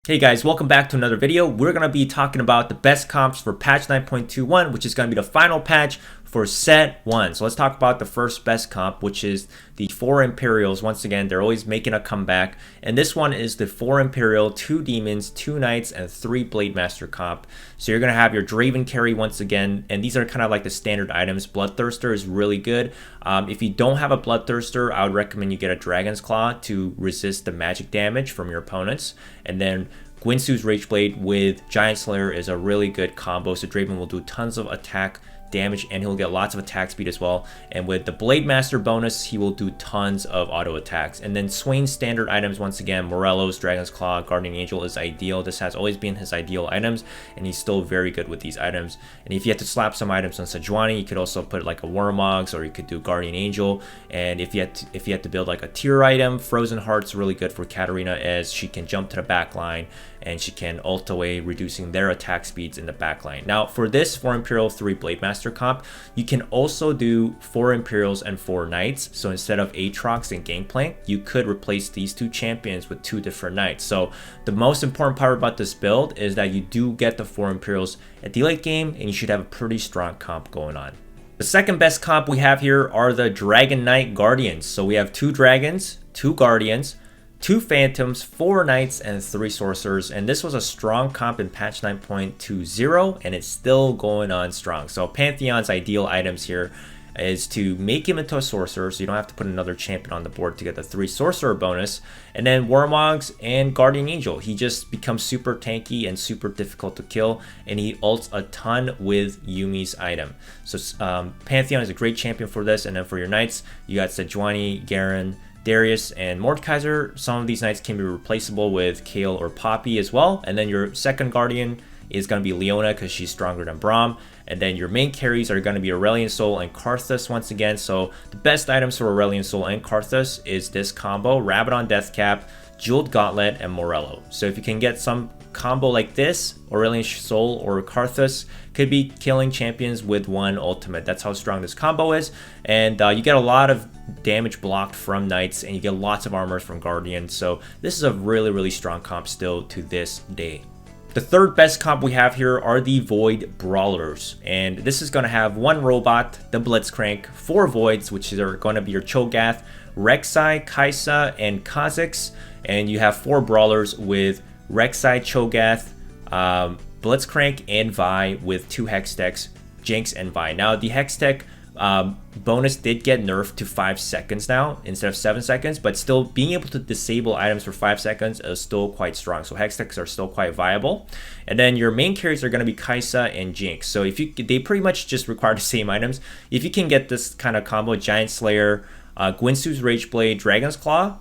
Hey guys, welcome back to another video. We're going to be talking about the best comps for patch 9.21, which is going to be the final patch for set 1. So let's talk about the first best comp, which is the 4 Imperials. Once again, they're always making a comeback. And this one is the 4 Imperial, 2 Demons, 2 Knights, and 3 Blademaster comp. So you're going to have your Draven carry once again. And these are kind of like the standard items. Bloodthirster is really good. If you don't have a Bloodthirster, I would recommend you get a Dragon's Claw to resist the magic damage from your opponents. And then Gwynsu's Rageblade with Giant Slayer is a really good combo, so Draven will do tons of attack damage and he'll get lots of attack speed as well. And with the Blademaster bonus, he will do tons of auto attacks. And then Swain's standard items, once again, Morello's Dragon's Claw, Guardian Angel is ideal. This has always been his ideal items, and he's still very good with these items. And if you have to slap some items on Sejuani, you could also put like a Wormogs, or you could do Guardian Angel. And if you had to build like a tier item, Frozen Heart's really good for Katarina, as she can jump to the back line and she can ult away, reducing their attack speeds in the back line. Now for this 4 Imperial 3 Blademaster comp, you can also do 4 Imperials and 4 Knights. So instead of Aatrox and Gangplank, you could replace these 2 champions with 2 different Knights. So the most important part about this build is that you do get the 4 Imperials at the late game, and you should have a pretty strong comp going on. The second best comp we have here are the Dragon Knight Guardians. So we have 2 Dragons, 2 Guardians, 2 Phantoms, 4 Knights, and 3 Sorcerers. And this was a strong comp in patch 9.20, and it's still going on strong. So Pantheon's ideal items here is to make him into a Sorcerer, so you don't have to put another champion on the board to get the 3 Sorcerer bonus. And then Wormogs and Guardian Angel, he just becomes super tanky and super difficult to kill, and he ults a ton with Yumi's item. So Pantheon is a great champion for this. And then for your Knights, you got Sejuani, Garen, Darius, and Mordekaiser. Some of these Knights can be replaceable with Kayle or Poppy as well. And then your second Guardian is going to be Leona, because she's stronger than Braum. And then your main carries are going to be Aurelion Sol and Karthus once again. So the best items for Aurelion Sol and Karthus is this combo: Rabadon Deathcap, Jeweled Gauntlet, and Morello. So if you can get some combo like this, Aurelion Sol or Karthus could be killing champions with 1 ultimate. That's how strong this combo is. And you get a lot of damage blocked from Knights, and you get lots of armor from Guardians. So this is a really strong comp still to this day. The third best comp we have here are the Void Brawlers, and this is going to have 1 robot, the Blitzcrank, 4 Voids, which are going to be your Cho'Gath, Rek'Sai, Kai'Sa, and Kha'Zix. And you have 4 Brawlers with Rek'Sai, Cho'Gath, Blitzcrank, and Vi, with 2 Hextechs, Jinx, and Vi. Now the Hextech bonus did get nerfed to 5 seconds now instead of 7 seconds, but still being able to disable items for 5 seconds is still quite strong. So Hextechs are still quite viable. And then your main carries are going to be Kai'Sa and Jinx. So they pretty much just require the same items. If you can get this kind of combo, Giant Slayer, Gwynsu's Rageblade, Dragon's Claw,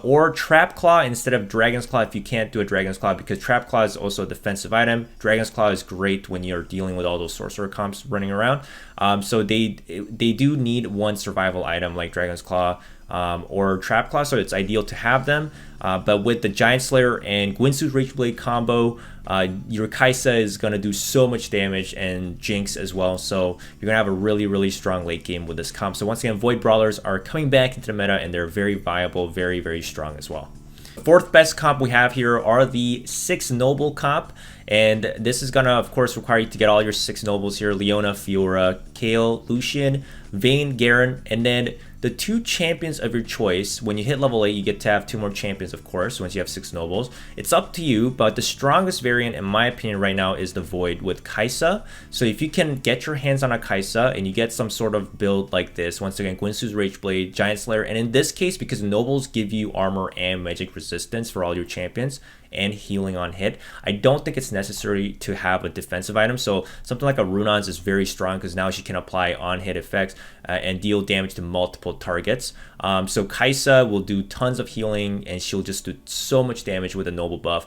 or Trap Claw instead of Dragon's Claw if you can't do a Dragon's Claw, because Trap Claw is also a defensive item. Dragon's Claw is great when you're dealing with all those Sorcerer comps running around. So they do need 1 survival item like Dragon's Claw or Trap Claw, so it's ideal to have them. But with the Giant Slayer and Gwynsu's Rageblade combo, your Kai'Sa is going to do so much damage, and Jinx as well. So you're going to have a really strong late game with this comp. So once again, Void Brawlers are coming back into the meta, and they're very viable, very strong as well. The fourth best comp we have here are the 6 Noble comp, and this is going to, of course, require you to get all your 6 Nobles here: Leona, Fiora, Kayle, Lucian, Vayne, Garen, and then the 2 champions of your choice. When you hit level 8, you get to have 2 more champions, of course, once you have 6 Nobles. It's up to you, but the strongest variant, in my opinion, right now is the Void with Kai'Sa. So if you can get your hands on a Kai'Sa and you get some sort of build like this, once again, Gwynsu's Rageblade, Giant Slayer, and in this case, because Nobles give you armor and magic resistance for all your champions, and healing on hit, I don't think it's necessary to have a defensive item. So something like a Runon's is very strong, because now she can apply on hit effects and deal damage to multiple targets. So Kai'Sa will do tons of healing, and she'll just do so much damage with a Noble buff.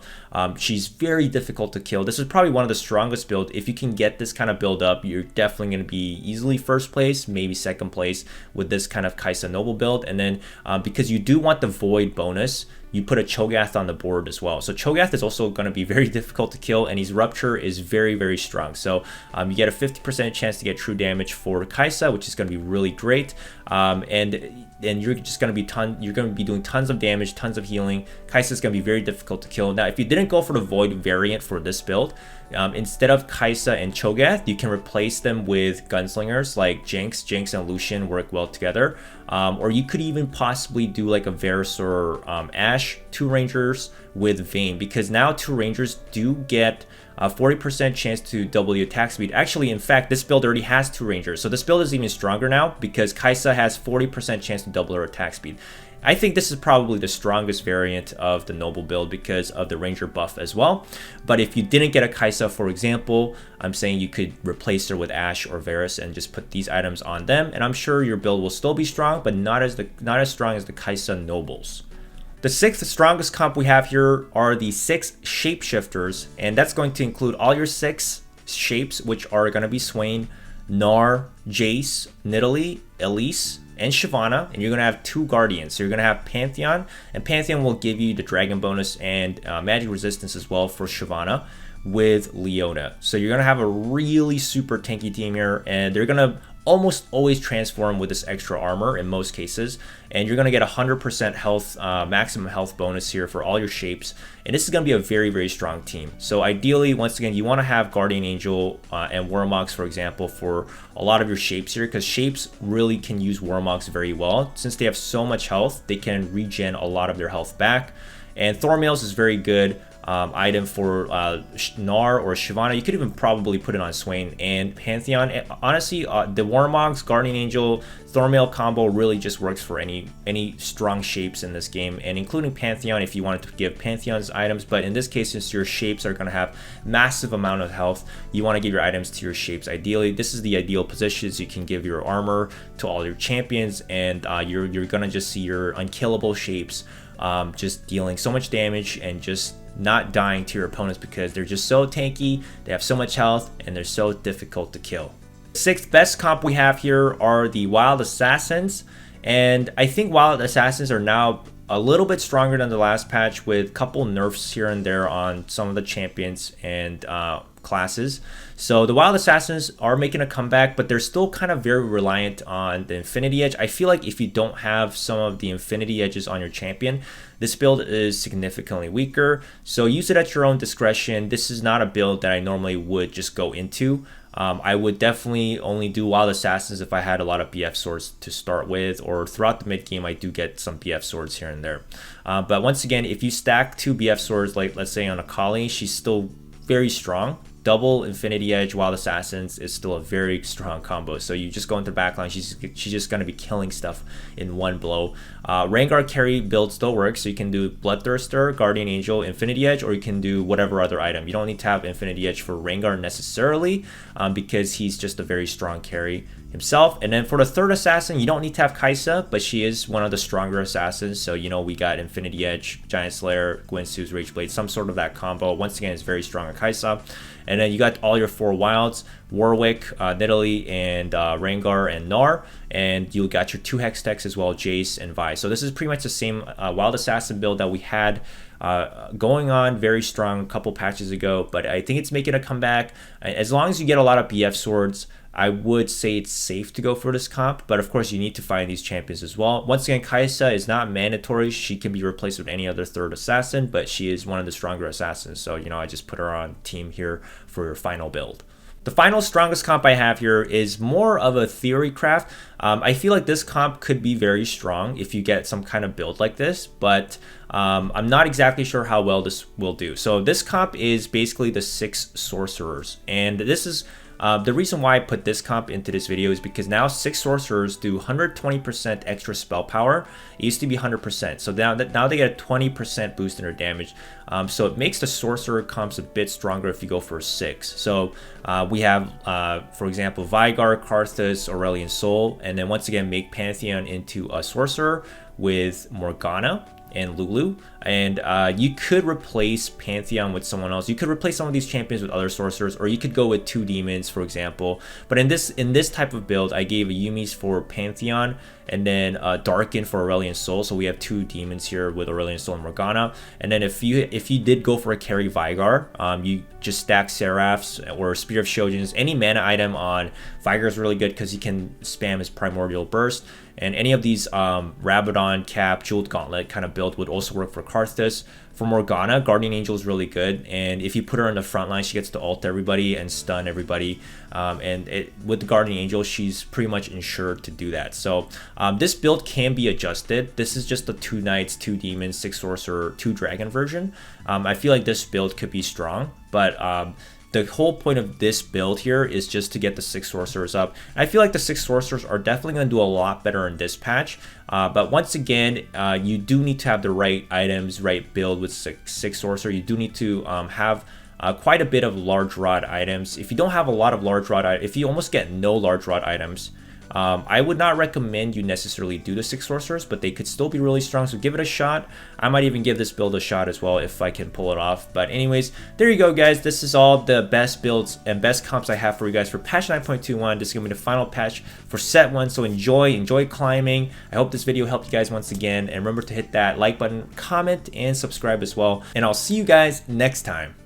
She's very difficult to kill. This is probably one of the strongest builds. If you can get this kind of build up, you're definitely going to be easily first place, maybe second place with this kind of Kai'Sa Noble build. And then because you do want the Void bonus, you put a Cho'Gath on the board as well. So Cho'Gath is also going to be very difficult to kill, and his Rupture is very strong. So you get a 50% chance to get true damage for Kai'Sa, which is going to be really great. And and you're just going to be doing tons of damage, tons of healing. Kai'Sa is going to be very difficult to kill. Now, if you didn't go for the Void variant for this build, instead of Kai'Sa and Cho'Gath, you can replace them with gunslingers like Jinx. Jinx and Lucian work well together. Or you could even possibly do like a Varus or Ashe, 2 Rangers with Vayne, because now 2 Rangers do get a 40% chance to double the attack speed. Actually, in fact, this build already has 2 Rangers, so this build is even stronger now because Kai'Sa has 40% chance to double her attack speed. I think this is probably the strongest variant of the Noble build because of the Ranger buff as well. But if you didn't get a Kai'Sa, for example, I'm saying you could replace her with Ashe or Varus and just put these items on them, and I'm sure your build will still be strong, but not as strong as the Kai'Sa Nobles. The 6th strongest comp we have here are the 6 Shapeshifters, and that's going to include all your 6 shapes, which are going to be Swain, Gnar, Jace, Nidalee, Elise, and Shyvana, and you're going to have 2 Guardians. So you're going to have Pantheon, and Pantheon will give you the Dragon bonus and magic resistance as well for Shyvana with Leona. So you're going to have a really super tanky team here, and they're going to almost always transform with this extra armor in most cases, and you're going to get 100% health, maximum health bonus here for all your shapes, and this is going to be a very, very strong team. So ideally, once again, you want to have Guardian Angel and Warmogs, for example, for a lot of your shapes here, because shapes really can use Warmogs very well. Since they have so much health, they can regen a lot of their health back, and Thormails is very good item for Gnar or Shyvana. You could even probably put it on Swain and Pantheon. And honestly, the Warmogs, Guardian Angel, Thormail combo really just works for any strong shapes in this game, and including Pantheon if you wanted to give Pantheon's items. But in this case, since your shapes are going to have massive amount of health, you want to give your items to your shapes. Ideally, this is the ideal positions. You can give your armor to all your champions, and you're going to just see your unkillable shapes just dealing so much damage and just not dying to your opponents because they're just so tanky, they have so much health, and they're so difficult to kill. The 6th best comp we have here are the Wild Assassins, and I think Wild Assassins are now a little bit stronger than the last patch with a couple nerfs here and there on some of the champions and classes. So the Wild Assassins are making a comeback, but they're still kind of very reliant on the Infinity Edge. I feel like if you don't have some of the Infinity Edges on your champion, this build is significantly weaker. So use it at your own discretion. This is not a build that I normally would just go into. I would definitely only do Wild Assassins if I had a lot of BF swords to start with, or throughout the mid game I do get some BF swords here and there. But once again, if you stack 2 BF swords, like let's say on Akali, she's still very strong. Double Infinity Edge Wild Assassins is still a very strong combo. So you just go into the backline, she's just going to be killing stuff in one blow. Rengar carry build still works, so you can do Bloodthirster, Guardian Angel, Infinity Edge, or you can do whatever other item. You don't need to have Infinity Edge for Rengar necessarily, because he's just a very strong carry himself. And then for the 3rd assassin, you don't need to have Kai'Sa, but she is one of the stronger assassins. So, you know, we got Infinity Edge, Giant Slayer, Gwynsu's Rageblade, some sort of that combo. Once again, it's very strong at Kai'Sa. And then you got all your 4 wilds, Warwick, Nidalee, and Rengar and Gnar. And you got your 2 Hextechs as well, Jace and Vi. So this is pretty much the same Wild Assassin build that we had going on very strong a couple patches ago. But I think it's making a comeback. As long as you get a lot of BF swords, I would say it's safe to go for this comp, but of course you need to find these champions as well. Once again, Kai'Sa is not mandatory. She can be replaced with any other 3rd assassin, but she is one of the stronger assassins. So, you know, I just put her on team here for your final build. The final strongest comp I have here is more of a theory craft. I feel like this comp could be very strong if you get some kind of build like this, but I'm not exactly sure how well this will do. So this comp is basically the 6 Sorcerers, and this is the reason why I put this comp into this video is because now 6 Sorcerers do 120% extra spell power. It used to be 100%, so now they get a 20% boost in their damage. So it makes the Sorcerer comps a bit stronger if you go for 6. So we have, for example, Veigar, Karthus, Aurelion Sol, and then once again make Pantheon into a Sorcerer with Morgana and Lulu, and you could replace Pantheon with someone else. You could replace some of these champions with other sorcerers, or you could go with 2 demons, for example. But in this type of build, I gave a Yumi's for Pantheon and then Darken for Aurelion Soul. So we have 2 demons here with Aurelion Soul and Morgana. And then if you did go for a carry Vigar, you just stack Seraphs or Spear of Shoujins. Any mana item on Vigar is really good because he can spam his Primordial Burst. And any of these Rabadon, Cap, Jeweled Gauntlet kind of build would also work for Karthus. For Morgana, Guardian Angel is really good, and if you put her in the front line, she gets to ult everybody and stun everybody. With the Guardian Angel, she's pretty much ensured to do that. So this build can be adjusted. This is just the 2 Knights, 2 Demons, 6 Sorcerer, 2 Dragon version. I feel like this build could be strong, but the whole point of this build here is just to get the 6 Sorcerers up. And I feel like the 6 Sorcerers are definitely going to do a lot better in this patch. But once again, you do need to have the right items, right build with 6 Sorcerer. You do need to have quite a bit of large rod items. If you don't have a lot of large rod items, if you almost get no large rod items, I would not recommend you necessarily do the 6 Sorcerers, but they could still be really strong, so give it a shot. I might even give this build a shot as well if I can pull it off. But anyways, there you go, guys. This is all the best builds and best comps I have for you guys for patch 9.21. This is going to be the final patch for set 1, so enjoy climbing. I hope this video helped you guys once again, and remember to hit that like button, comment, and subscribe as well. And I'll see you guys next time.